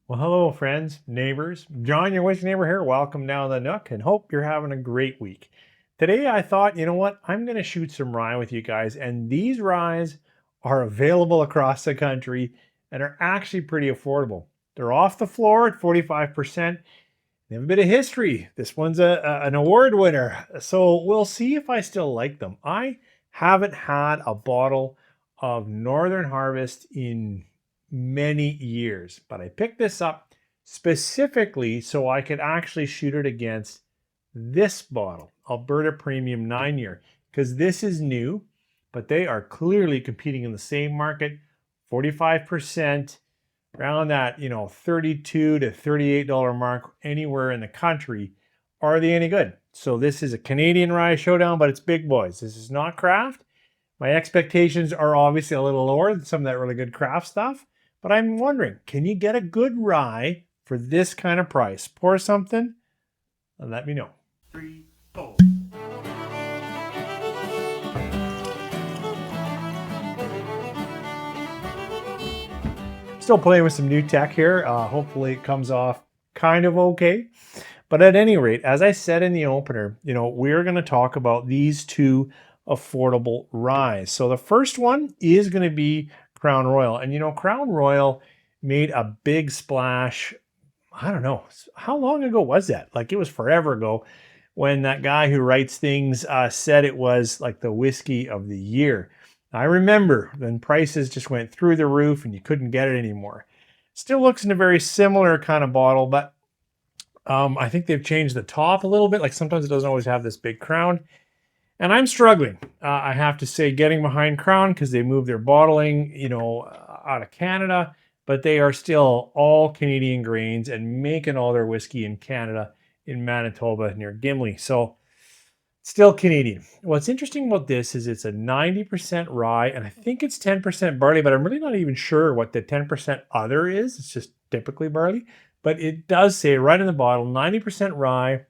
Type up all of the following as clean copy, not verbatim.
Well, hello, friends, neighbors. John, your whiskey neighbor here. Welcome down the Nook and hope you're having a great week. Today, I thought, you know what? I'm going to shoot some rye with you guys. And these ryes are available across the country and are actually pretty affordable. They're off the floor at 45%. They have a bit of history. This one's an award winner. So we'll see if I still like them. I haven't had a bottle of Northern Harvest in many years, but I picked this up specifically so I could actually shoot it against this bottle, Alberta Premium 9-year, because this is new, but they are clearly competing in the same market, 45%, around that, $32 to $38 mark anywhere in the country. Are they any good? So this is a Canadian rye showdown, but it's big boys. This is not craft. My expectations are obviously a little lower than some of that really good craft stuff, but I'm wondering, can you get a good rye for this kind of price? Pour something and let me know. 3, 4. Still playing with some new tech here. Hopefully it comes off kind of okay. But at any rate, as I said in the opener, we're going to talk about these two affordable ryes. So the first one is going to be Crown Royal. And Crown Royal made a big splash. I don't know. How long ago was that? Like it was forever ago when that guy who writes things said it was like the whiskey of the year. I remember when prices just went through the roof and you couldn't get it anymore. Still looks in a very similar kind of bottle, but I think they've changed the top a little bit. Like sometimes it doesn't always have this big crown. And I'm struggling, I have to say, getting behind Crown because they moved their bottling, out of Canada, but they are still all Canadian grains and making all their whiskey in Canada, in Manitoba near Gimli. So still Canadian. What's interesting about this is it's a 90% rye, and I think it's 10% barley, but I'm really not even sure what the 10% other is. It's just typically barley, but it does say right in the bottle, 90% rye,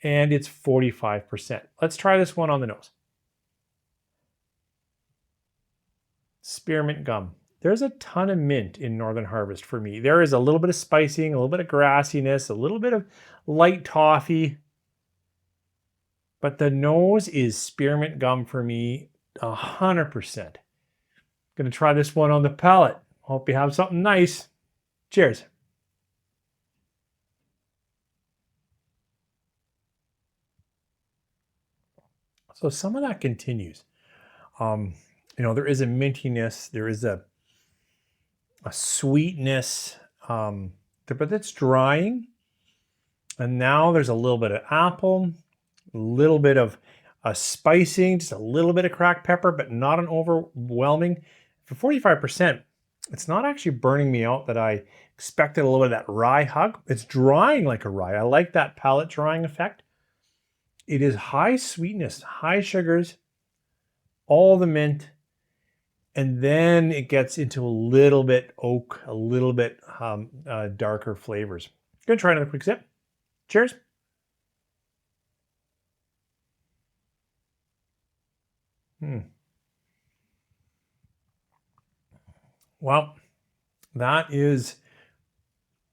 and it's 45%. Let's try this one on the nose. Spearmint gum. There's a ton of mint in Northern Harvest for me. There is a little bit of spicing, a little bit of grassiness, a little bit of light toffee, but the nose is spearmint gum for me, 100%. Gonna try this one on the palate. Hope you have something nice. Cheers. So some of that continues. There is a mintiness, there is a sweetness, but it's drying. And now there's a little bit of apple, a little bit of spicing, just a little bit of cracked pepper, but not an overwhelming. For 45%, it's not actually burning me out that I expected a little bit of that rye hug. It's drying like a rye. I like that palate drying effect. It is high sweetness, high sugars, all the mint, and then it gets into a little bit oak, a little bit darker flavors. Gonna try another quick sip. Cheers. Well, that is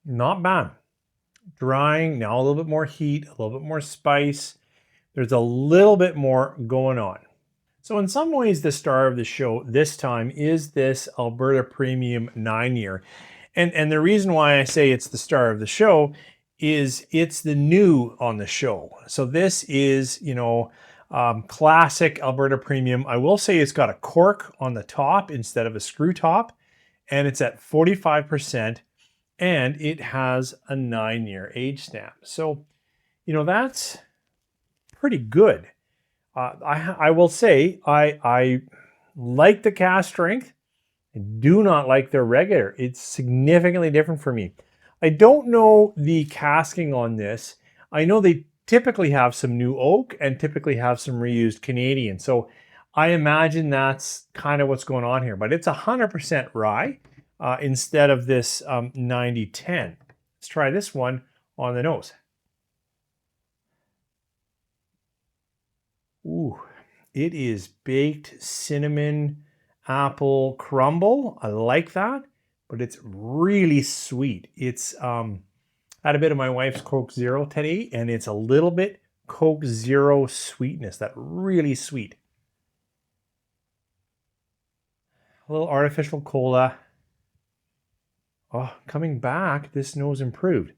not bad. Drying, now a little bit more heat, a little bit more spice. There's a little bit more going on. So in some ways, the star of the show this time is this Alberta Premium 9-year. And the reason why I say it's the star of the show is it's the new on the show. So this is, classic Alberta Premium. I will say it's got a cork on the top instead of a screw top, and it's at 45%, and it has a 9-year age stamp. So, that's pretty good. I will say I like the cask strength. I do not like their regular. It's significantly different for me. I don't know the casking on this. I know they typically have some new oak and typically have some reused Canadian. So I imagine that's kind of what's going on here. But it's 100% rye instead of this 90-10. Let's try this one on the nose. Ooh, it is baked cinnamon apple crumble. I like that, but it's really sweet. It's had a bit of my wife's Coke Zero today, and it's a little bit Coke Zero sweetness, that really sweet. A little artificial cola. Oh, coming back, this nose improved.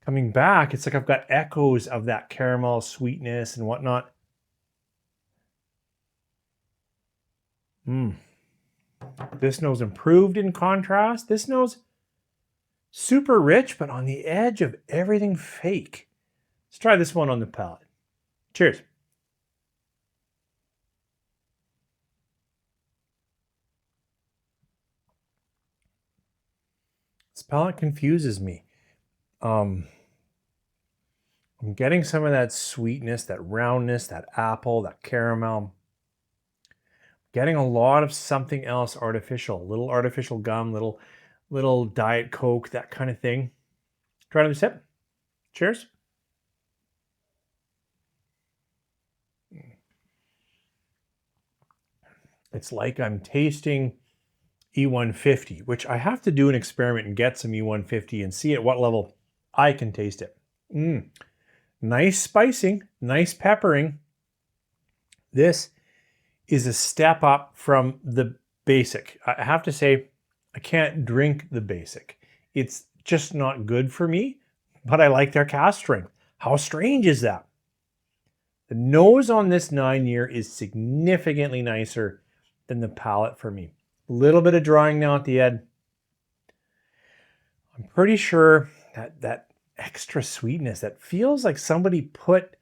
Coming back, it's like I've got echoes of that caramel sweetness and whatnot. This nose improved in contrast. This nose super rich, but on the edge of everything fake. Let's try this one on the palate. Cheers. This palate confuses me. I'm getting some of that sweetness, that roundness, that apple, that caramel. Getting a lot of something else artificial, little artificial gum, little Diet Coke, that kind of thing. Try another sip. Cheers. It's like I'm tasting E150, which I have to do an experiment and get some E150 and see at what level I can taste it. Nice spicing, nice peppering. This is a step up from the basic. I have to say, I can't drink the basic. It's just not good for me, but I like their cask strength. How strange is that? The nose on this 9-year is significantly nicer than the palate for me. A little bit of drying now at the end. I'm pretty sure that extra sweetness, that feels like somebody put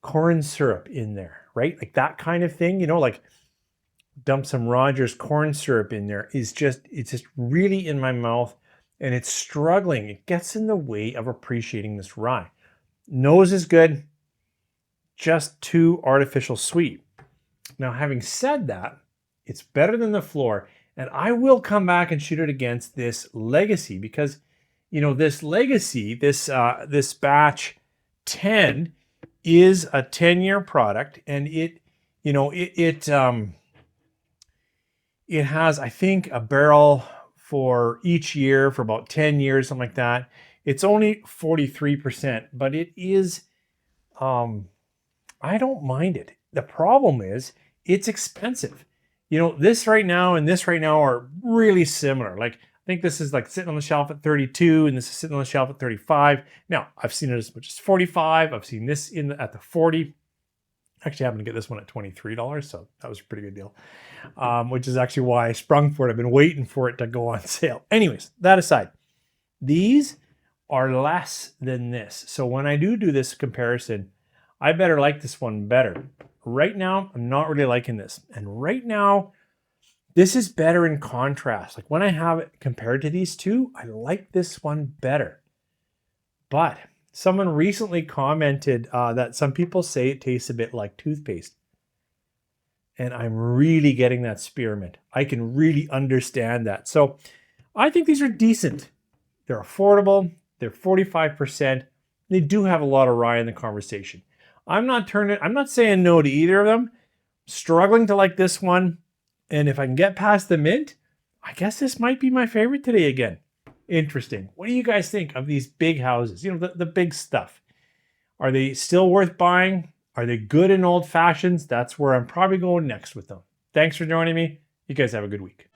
corn syrup in there, right? Like that kind of thing, like dump some Rogers corn syrup in there, it's just really in my mouth, and it's struggling. It gets in the way of appreciating this rye. Nose is good, just too artificial sweet. Now, having said that, it's better than the floor, and I will come back and shoot it against this legacy, because this legacy, this batch 10 is a 10-year product, and it has, I think, a barrel for each year for about 10 years, something like that. It's only 43%, but it is, I don't mind it. The problem is it's expensive. This right now and this right now are really similar. Like, I think this is like sitting on the shelf at 32 and this is sitting on the shelf at 35. Now, I've seen it as much as 45. I've seen this at the 40. Actually, I happened to get this one at $23, so that was a pretty good deal, which is actually why I sprung for it. I've been waiting for it to go on sale. Anyways, that aside, these are less than this. So when I do this comparison, I better like this one better. Right now, I'm not really liking this. And right now, this is better in contrast. Like when I have it compared to these two, I like this one better. But someone recently commented that some people say it tastes a bit like toothpaste. And I'm really getting that spearmint. I can really understand that. So I think these are decent. They're affordable. They're 45%. They do have a lot of rye in the conversation. I'm not saying no to either of them. Struggling to like this one. And if I can get past the mint, I guess this might be my favorite today again. Interesting. What do you guys think of these big houses? The big stuff. Are they still worth buying? Are they good in old fashions? That's where I'm probably going next with them. Thanks for joining me. You guys have a good week.